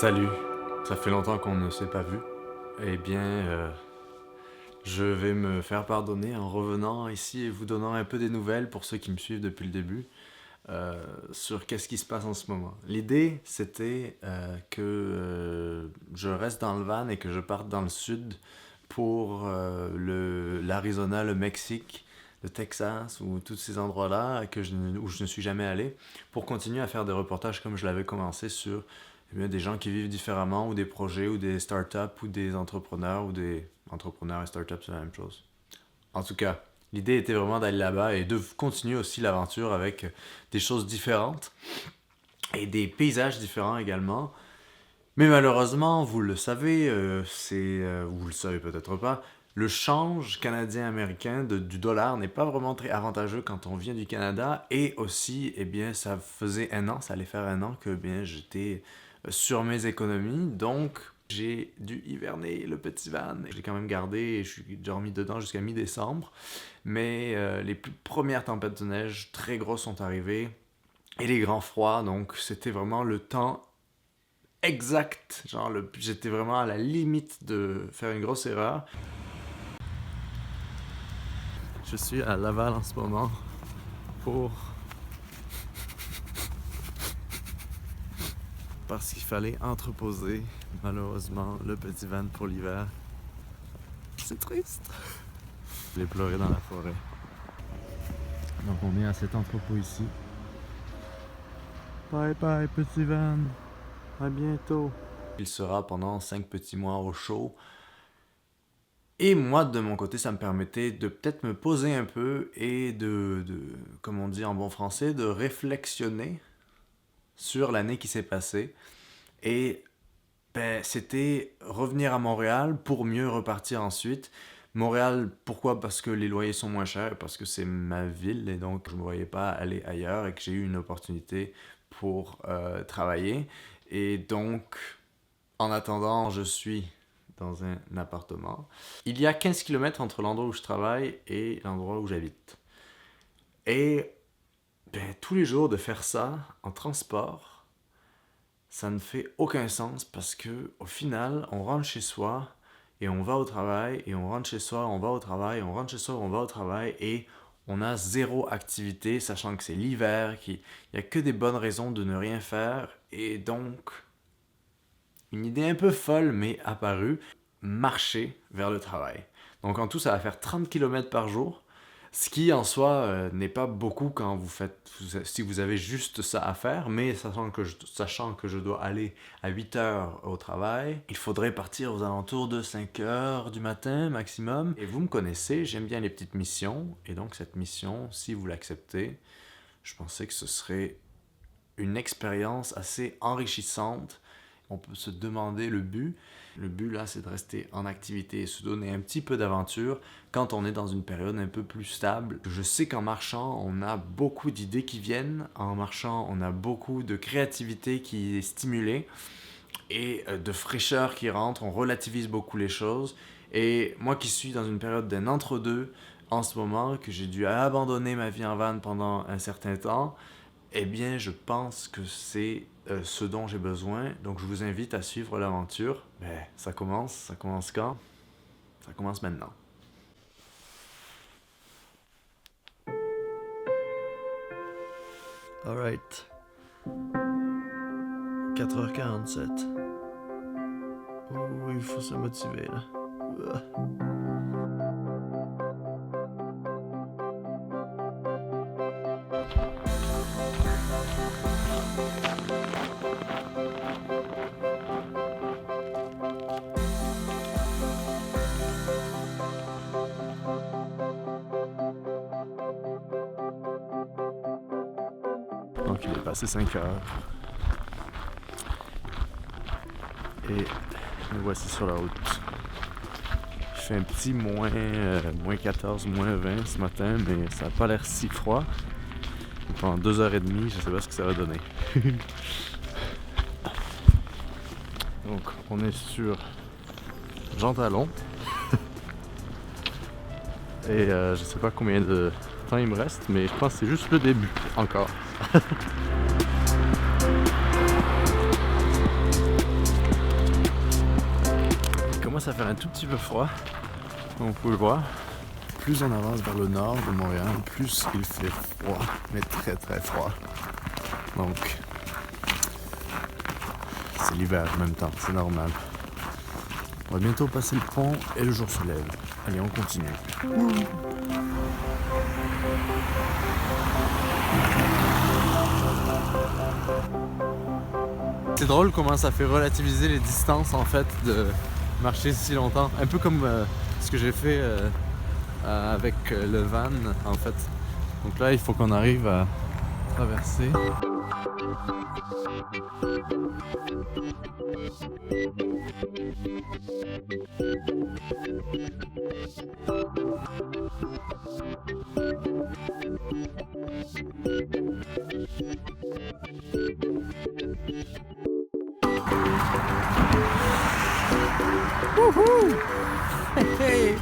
Salut, ça fait longtemps qu'on ne s'est pas vu. Eh bien, je vais me faire pardonner en revenant ici et vous donnant un peu des nouvelles pour ceux qui me suivent depuis le début sur qu'est-ce qui se passe en ce moment. L'idée, c'était que je reste dans le van et que je parte dans le sud pour l'Arizona, le Mexique, le Texas ou tous ces endroits-là où je ne suis jamais allé pour continuer à faire des reportages comme je l'avais commencé sur des gens qui vivent différemment ou des projets ou des startups ou des entrepreneurs ou des entrepreneurs et startups, c'est la même chose. En tout cas, l'idée était vraiment d'aller là-bas et de continuer aussi l'aventure avec des choses différentes et des paysages différents également. Mais malheureusement, vous le savez, vous le savez peut-être pas, le change canadien-américain du dollar n'est pas vraiment très avantageux quand on vient du Canada. Et aussi, eh bien, ça faisait un an, ça allait faire un an que j'étais sur mes économies. Donc, j'ai dû hiverner le petit van. Je l'ai quand même gardé et je suis dormi dedans jusqu'à mi-décembre. Mais les premières tempêtes de neige très grosses sont arrivées et les grands froids. Donc, c'était vraiment le temps exact. J'étais vraiment à la limite de faire une grosse erreur. Je suis à Laval en ce moment parce qu'il fallait entreposer malheureusement le petit van pour l'hiver. C'est triste. Je l'ai pleuré dans la forêt. Donc on est à cet entrepôt ici. Bye bye petit van. À bientôt. Il sera pendant 5 petits mois au chaud. Et moi, de mon côté, ça me permettait de peut-être me poser un peu et comme on dit en bon français, de réflexionner sur l'année qui s'est passée. Et c'était revenir à Montréal pour mieux repartir ensuite. Montréal, pourquoi? Parce que les loyers sont moins chers, parce que c'est ma ville et donc je ne me voyais pas aller ailleurs et que j'ai eu une opportunité pour travailler. Et donc, en attendant, je suis dans un appartement. Il y a 15 km entre l'endroit où je travaille et l'endroit où j'habite. Et tous les jours de faire ça en transport, ça ne fait aucun sens parce que au final, on rentre chez soi et on va au travail et on rentre chez soi, on va au travail, on rentre chez soi, on va au travail et on a zéro activité, sachant que c'est l'hiver, qu'il n'y a que des bonnes raisons de ne rien faire. Et donc, une idée un peu folle mais apparue, marcher vers le travail. Donc en tout, ça va faire 30 km par jour, ce qui en soi n'est pas beaucoup quand si vous avez juste ça à faire, mais sachant que je dois aller à 8 heures au travail, il faudrait partir aux alentours de 5 heures du matin maximum. Et vous me connaissez, j'aime bien les petites missions, et donc cette mission, si vous l'acceptez, je pensais que ce serait une expérience assez enrichissante. On peut se demander le but. Le but là, c'est de rester en activité et se donner un petit peu d'aventure quand on est dans une période un peu plus stable. Je sais qu'en marchant, on a beaucoup d'idées qui viennent. En marchant, on a beaucoup de créativité qui est stimulée et de fraîcheur qui rentre. On relativise beaucoup les choses. Et moi qui suis dans une période d'un entre-deux en ce moment, que j'ai dû abandonner ma vie en van pendant un certain temps, eh bien, je pense que c'est ce dont j'ai besoin. Donc, je vous invite à suivre l'aventure. Ça commence quand? Ça commence maintenant. Alright. 4h47. Oh, il faut se motiver là. Donc il est passé 5 heures. Et me voici sur la route. Il fait un petit moins 14, moins 20 ce matin, mais ça n'a pas l'air si froid. Et pendant 2h30, je sais pas ce que ça va donner. Donc on est sur Jean Talon. Et je sais pas combien de temps il me reste, mais je pense que c'est juste le début encore. commence à faire un tout petit peu froid, comme vous pouvez le voir. Plus on avance vers le nord de Montréal, plus il fait froid, mais très très froid. Donc, c'est l'hiver en même temps, c'est normal. On va bientôt passer le pont et le jour se lève. Allez, on continue. C'est drôle comment ça fait relativiser les distances en fait de marcher si longtemps. Un peu comme ce que j'ai fait avec le van en fait. Donc là il faut qu'on arrive à traverser. Wouhou! Hey!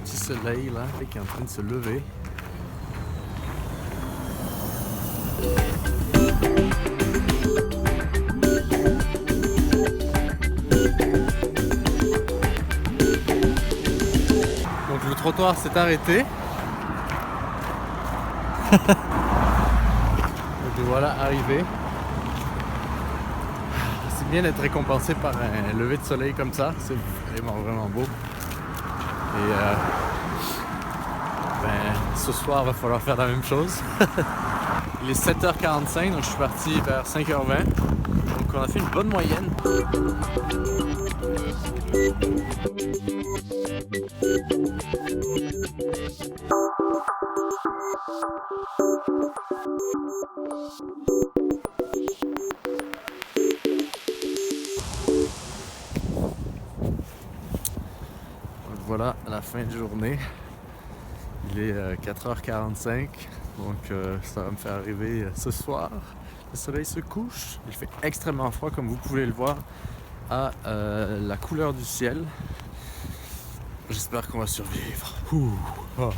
Soleil là, qui est en train de se lever. Donc le trottoir s'est arrêté. Donc voilà, arrivé. C'est bien d'être récompensé par un lever de soleil comme ça, c'est vraiment beau. Et ce soir, il va falloir faire la même chose. Il est 7h45, donc je suis parti vers 5h20. Donc on a fait une bonne moyenne. Donc voilà, à la fin de journée. Il est 4h45, donc ça va me faire arriver ce soir. Le soleil se couche, il fait extrêmement froid comme vous pouvez le voir à la couleur du ciel. J'espère qu'on va survivre. Ouh. Oh.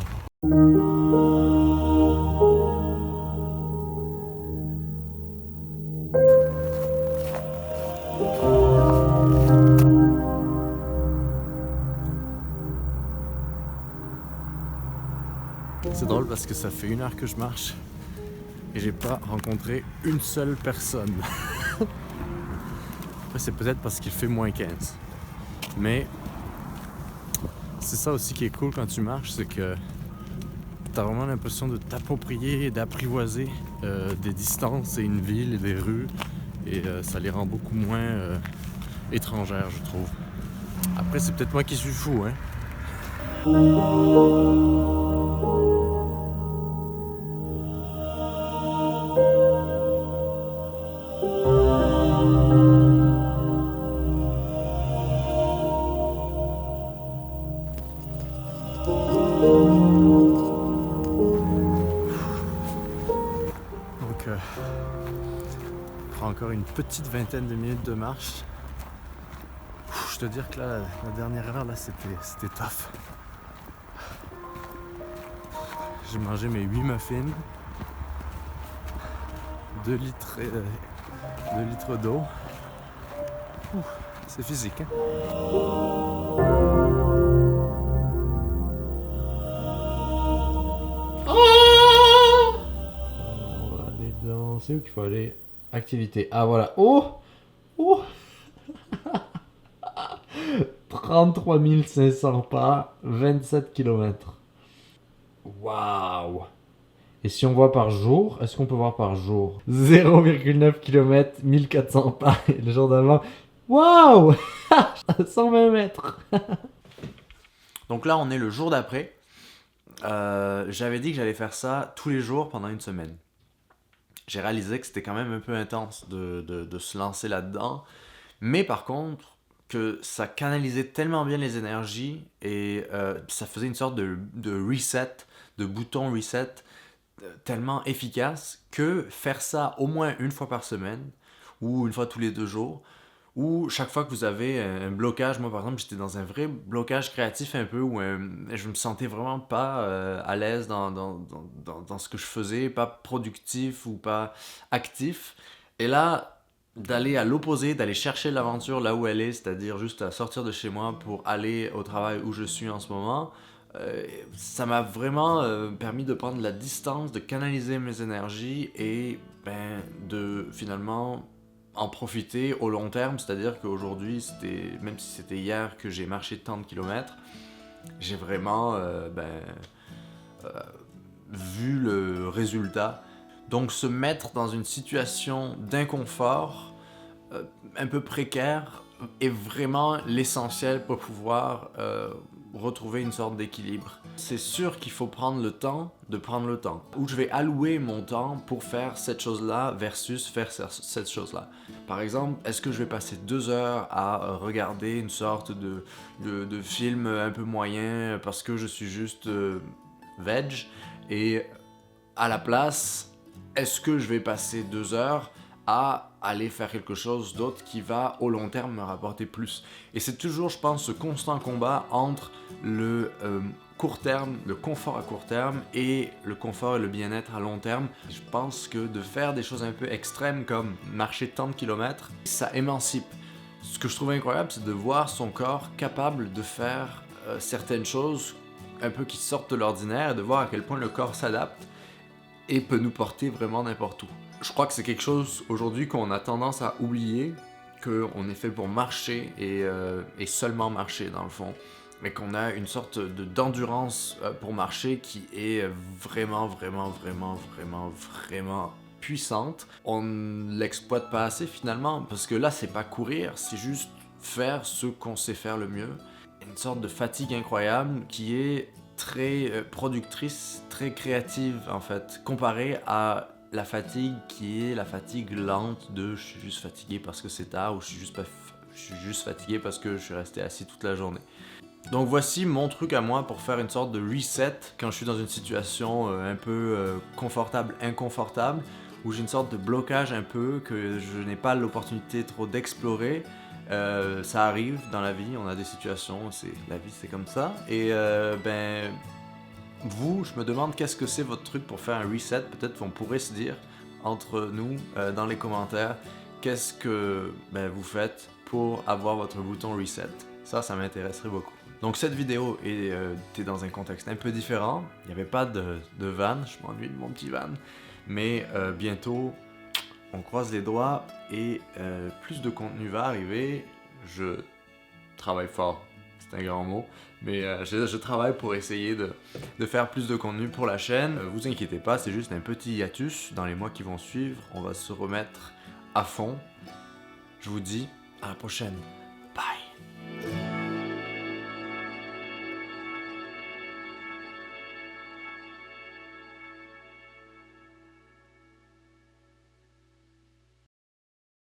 C'est drôle parce que ça fait 1 heure que je marche et j'ai pas rencontré une seule personne. Après c'est peut-être parce qu'il fait -15. Mais c'est ça aussi qui est cool quand tu marches, c'est que t'as vraiment l'impression de t'approprier et d'apprivoiser des distances et une ville et des rues. Et ça les rend beaucoup moins étrangères, je trouve. Après c'est peut-être moi qui suis fou, hein. Donc, on prend encore une petite vingtaine de minutes de marche. Je dois dire que là, la dernière heure, là, c'était tough. J'ai mangé mes 8 muffins, 2 litres d'eau. C'est physique, hein? On va aller dans... C'est où qu'il faut aller? Activité. Ah voilà. Oh! Oh! 33 500 pas, 27 km. Waouh! Et si on voit par jour, est-ce qu'on peut voir par jour? 0,9 km, 1400 pas. Et le jour d'avant, waouh! 120 mètres. Donc là, on est le jour d'après. J'avais dit que j'allais faire ça tous les jours pendant une semaine. J'ai réalisé que c'était quand même un peu intense de se lancer là-dedans. Mais par contre, que ça canalisait tellement bien les énergies et ça faisait une sorte de reset, de bouton reset tellement efficace que faire ça au moins une fois par semaine ou une fois tous les 2 jours, ou chaque fois que vous avez un blocage, moi par exemple j'étais dans un vrai blocage créatif un peu où je me sentais vraiment pas à l'aise dans ce que je faisais, pas productif ou pas actif. Et là, d'aller à l'opposé, d'aller chercher l'aventure là où elle est, c'est-à-dire juste à sortir de chez moi pour aller au travail où je suis en ce moment, ça m'a vraiment permis de prendre la distance, de canaliser mes énergies et de finalement en profiter au long terme. C'est-à-dire qu'aujourd'hui, même si c'était hier que j'ai marché tant de kilomètres, j'ai vraiment vu le résultat. Donc se mettre dans une situation d'inconfort un peu précaire est vraiment l'essentiel pour pouvoir retrouver une sorte d'équilibre. C'est sûr qu'il faut prendre le temps de prendre le temps. Où je vais allouer mon temps pour faire cette chose-là versus faire cette chose-là. Par exemple, est-ce que je vais passer 2 heures à regarder une sorte de film un peu moyen parce que je suis juste veg, et à la place, est-ce que je vais passer 2 heures à aller faire quelque chose d'autre qui va au long terme me rapporter plus? Et c'est toujours, je pense, ce constant combat entre le court terme, le confort à court terme et le confort et le bien-être à long terme. Je pense que de faire des choses un peu extrêmes comme marcher tant de kilomètres, ça émancipe. Ce que je trouve incroyable, c'est de voir son corps capable de faire certaines choses un peu qui sortent de l'ordinaire et de voir à quel point le corps s'adapte et peut nous porter vraiment n'importe où. Je crois que c'est quelque chose aujourd'hui qu'on a tendance à oublier, qu'on est fait pour marcher et seulement marcher dans le fond, mais qu'on a une sorte d'endurance pour marcher qui est vraiment, vraiment, vraiment, vraiment, vraiment puissante. On ne l'exploite pas assez finalement, parce que là c'est pas courir, c'est juste faire ce qu'on sait faire le mieux. Une sorte de fatigue incroyable qui est très productrice, très créative en fait, comparée à la fatigue qui est la fatigue lente de je suis juste fatigué parce que c'est tard, ou je suis juste fatigué parce que je suis resté assis toute la journée. Donc voici mon truc à moi pour faire une sorte de reset quand je suis dans une situation un peu confortable, inconfortable, où j'ai une sorte de blocage un peu que je n'ai pas l'opportunité trop d'explorer. Ça arrive dans la vie, on a des situations, la vie c'est comme ça. Et vous, je me demande qu'est-ce que c'est votre truc pour faire un reset. Peut-être qu'on pourrait se dire entre nous dans les commentaires qu'est-ce que vous faites pour avoir votre bouton reset. Ça m'intéresserait beaucoup. Donc cette vidéo était dans un contexte un peu différent. Il n'y avait pas de van, je m'ennuie de mon petit van. Mais bientôt, on croise les doigts et plus de contenu va arriver. Je travaille fort, c'est un grand mot, mais je travaille pour essayer de faire plus de contenu pour la chaîne. Vous inquiétez pas, c'est juste un petit hiatus. Dans les mois qui vont suivre, on va se remettre à fond. Je vous dis à la prochaine.